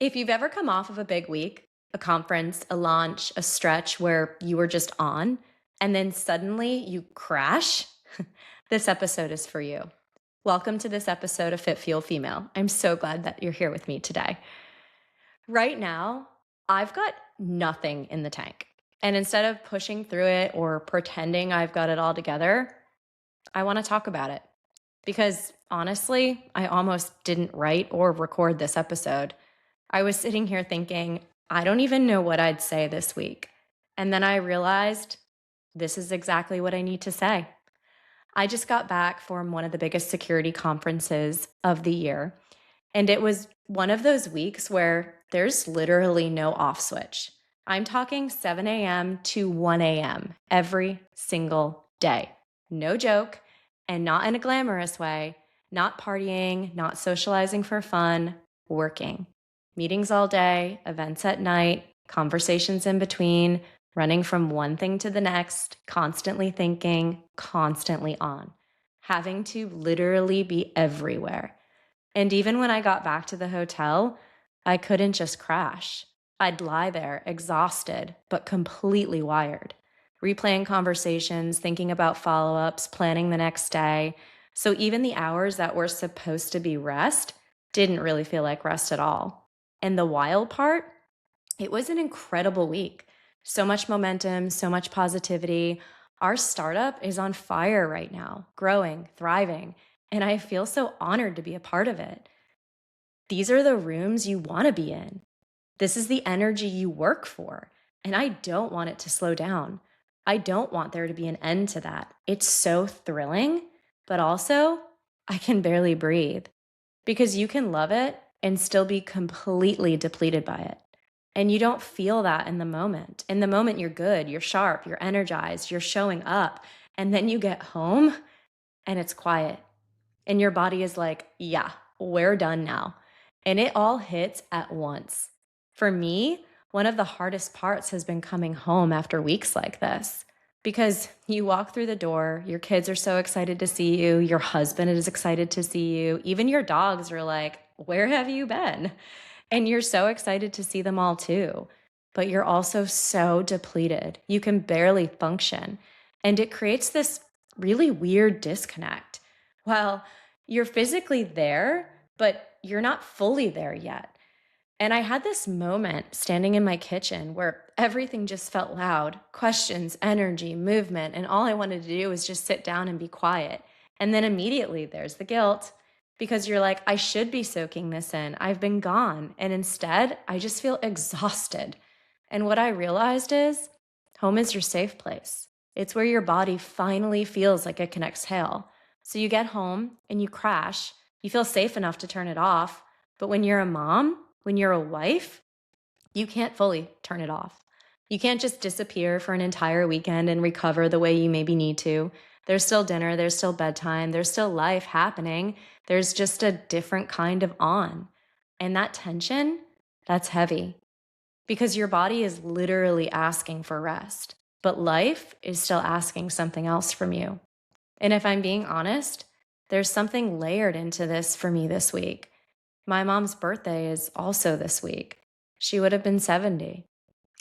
If you've ever come off of a big week, a conference, a launch, a stretch where you were just on, and then suddenly you crash, this episode is for you. Welcome to this episode of Fit Fuel Female. I'm so glad that you're here with me today. Right now, I've got nothing in the tank. And instead of pushing through it or pretending I've got it all together, I want to talk about it. Because honestly, I almost didn't write or record this episode. I was sitting here thinking, I don't even know what I'd say this week. And then I realized this is exactly what I need to say. I just got back from one of the biggest security conferences of the year. And it was one of those weeks where there's literally no off switch. I'm talking 7 a.m. to 1 a.m. every single day. No joke, and not in a glamorous way, not partying, not socializing for fun, working. Meetings all day, events at night, conversations in between, running from one thing to the next, constantly thinking, constantly on, having to literally be everywhere. And even when I got back to the hotel, I couldn't just crash. I'd lie there, exhausted, but completely wired, replaying conversations, thinking about follow ups, planning the next day. So even the hours that were supposed to be rest didn't really feel like rest at all. And the wild part, it was an incredible week. So much momentum, so much positivity. Our startup is on fire right now, growing, thriving, and I feel so honored to be a part of it. These are the rooms you want to be in. This is the energy you work for, and I don't want it to slow down. I don't want there to be an end to that. It's so thrilling, but also I can barely breathe because you can love it and still be completely depleted by it. And you don't feel that in the moment. In the moment, you're good, you're sharp, you're energized, you're showing up. And then you get home and it's quiet. And your body is like, yeah, we're done now. And it all hits at once. For me, one of the hardest parts has been coming home after weeks like this because you walk through the door, your kids are so excited to see you, your husband is excited to see you, even your dogs are like, where have you been? And you're so excited to see them all too. But you're also so depleted. You can barely function. And it creates this really weird disconnect. Well, you're physically there, but you're not fully there yet. And I had this moment standing in my kitchen where everything just felt loud, questions, energy, movement, and all I wanted to do was just sit down and be quiet. And then immediately there's the guilt because you're like, I should be soaking this in. I've been gone. And instead, I just feel exhausted. And what I realized is home is your safe place. It's where your body finally feels like it can exhale. So you get home and you crash. You feel safe enough to turn it off. But when you're a mom, when you're a wife, you can't fully turn it off. You can't just disappear for an entire weekend and recover the way you maybe need to. There's still dinner, there's still bedtime, there's still life happening. There's just a different kind of on. And that tension, that's heavy because your body is literally asking for rest, but life is still asking something else from you. And if I'm being honest, there's something layered into this for me this week. My mom's birthday is also this week. She would have been 70.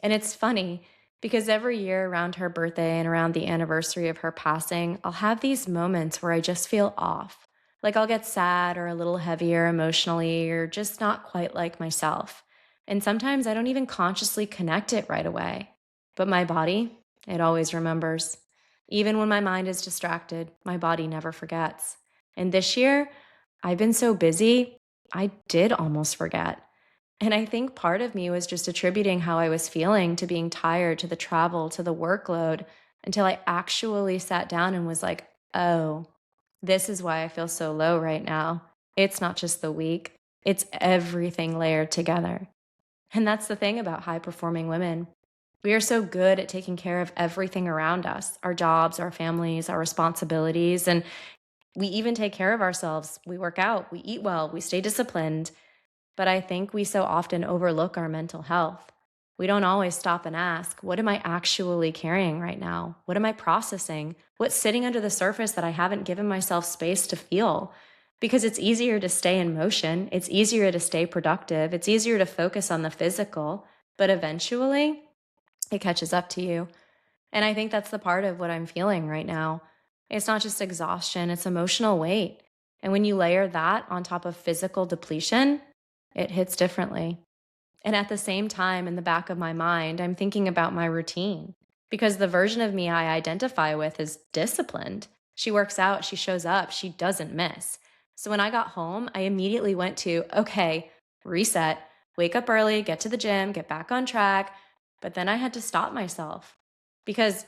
And it's funny because every year around her birthday and around the anniversary of her passing, I'll have these moments where I just feel off. Like I'll get sad or a little heavier emotionally or just not quite like myself. And sometimes I don't even consciously connect it right away. But my body, it always remembers. Even when my mind is distracted, my body never forgets. And this year, I've been so busy, I did almost forget. And I think part of me was just attributing how I was feeling to being tired, to the travel, to the workload, until I actually sat down and was like, oh, this is why I feel so low right now. It's not just the week, it's everything layered together. And that's the thing about high performing women. We are so good at taking care of everything around us, our jobs, our families, our responsibilities, and we even take care of ourselves. We work out, we eat well, we stay disciplined. But I think we so often overlook our mental health. We don't always stop and ask, what am I actually carrying right now? What am I processing? What's sitting under the surface that I haven't given myself space to feel? because it's easier to stay in motion. It's easier to stay productive. It's easier to focus on the physical, but eventually it catches up to you. And I think that's the part of what I'm feeling right now. It's not just exhaustion, it's emotional weight. And when you layer that on top of physical depletion, it hits differently. And at the same time, in the back of my mind, I'm thinking about my routine because the version of me I identify with is disciplined. She works out, she shows up, she doesn't miss. So when I got home, I immediately went to, okay, reset, wake up early, get to the gym, get back on track. But then I had to stop myself because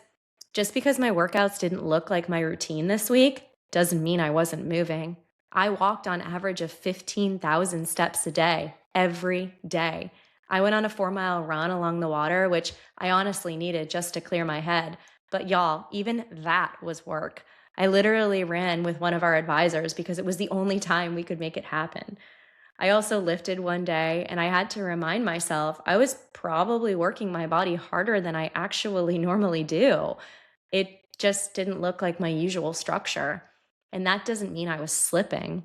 just because my workouts didn't look like my routine this week doesn't mean I wasn't moving. I walked on average of 15,000 steps a day, every day. I went on a 4 mile run along the water, which I honestly needed just to clear my head. But y'all, even that was work. I literally ran with one of our advisors because it was the only time we could make it happen. I also lifted one day and I had to remind myself I was probably working my body harder than I actually normally do. It just didn't look like my usual structure. And that doesn't mean I was slipping.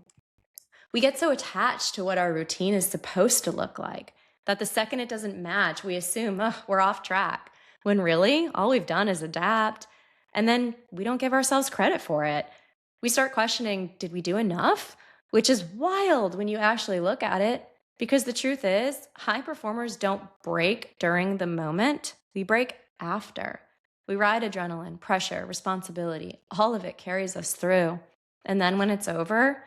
We get so attached to what our routine is supposed to look like that the second it doesn't match, we assume, oh, we're off track. When really, all we've done is adapt. And then we don't give ourselves credit for it. We start questioning, did we do enough? Which is wild when you actually look at it. Because the truth is, high performers don't break during the moment, we break after. We ride adrenaline, pressure, responsibility. All of it carries us through. And then when it's over,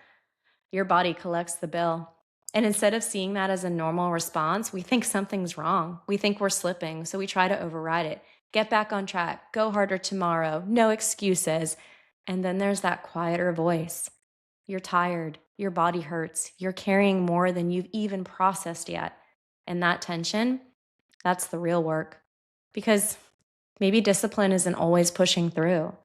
your body collects the bill. And instead of seeing that as a normal response, we think something's wrong. We think we're slipping, so we try to override it. Get back on track, go harder tomorrow, no excuses. And then there's that quieter voice. You're tired, your body hurts, you're carrying more than you've even processed yet. And that tension, that's the real work. Because maybe discipline isn't always pushing through.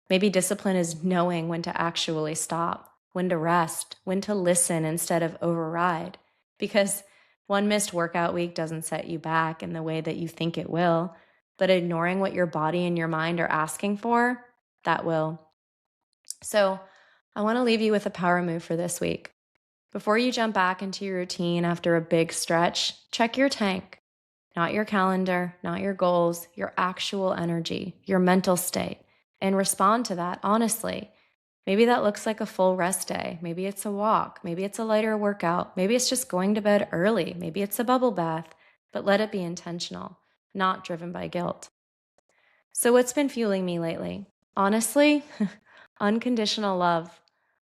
Maybe discipline is knowing when to actually stop, when to rest, when to listen instead of override. Because one missed workout week doesn't set you back in the way that you think it will, but ignoring what your body and your mind are asking for, that will. So I want to leave you with a power move for this week. Before you jump back into your routine after a big stretch, check your tank. Not your calendar, not your goals, your actual energy, your mental state, and respond to that honestly. Maybe that looks like a full rest day. Maybe it's a walk. Maybe it's a lighter workout. Maybe it's just going to bed early. Maybe it's a bubble bath, but let it be intentional, not driven by guilt. So, what's been fueling me lately? Honestly, unconditional love.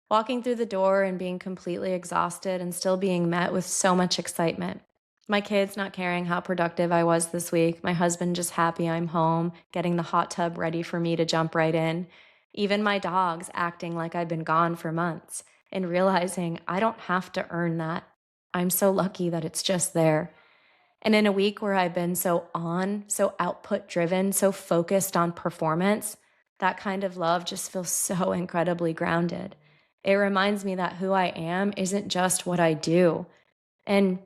Walking through the door and being completely exhausted and still being met with so much excitement. My kids not caring how productive I was this week. My husband just happy I'm home, getting the hot tub ready for me to jump right in. Even my dogs acting like I've been gone for months and realizing I don't have to earn that. I'm so lucky that it's just there. And in a week where I've been so output driven, so focused on performance, that kind of love just feels so incredibly grounded. It reminds me that who I am isn't just what I do. And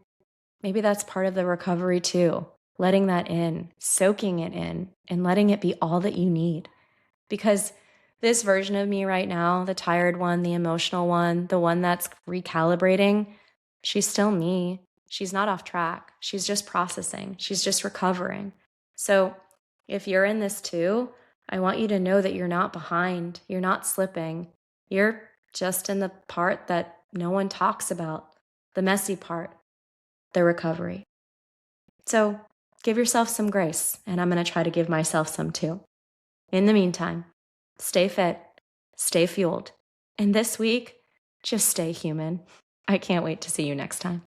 maybe that's part of the recovery too. Letting that in, soaking it in, and letting it be all that you need. Because this version of me right now, the tired one, the emotional one, the one that's recalibrating, she's still me. She's not off track. She's just processing. She's just recovering. So if you're in this too, I want you to know that you're not behind. You're not slipping. You're just in the part that no one talks about, the messy part, the recovery. So give yourself some grace, and I'm going to try to give myself some too. In the meantime, stay fit, stay fueled, and this week, just stay human. I can't wait to see you next time.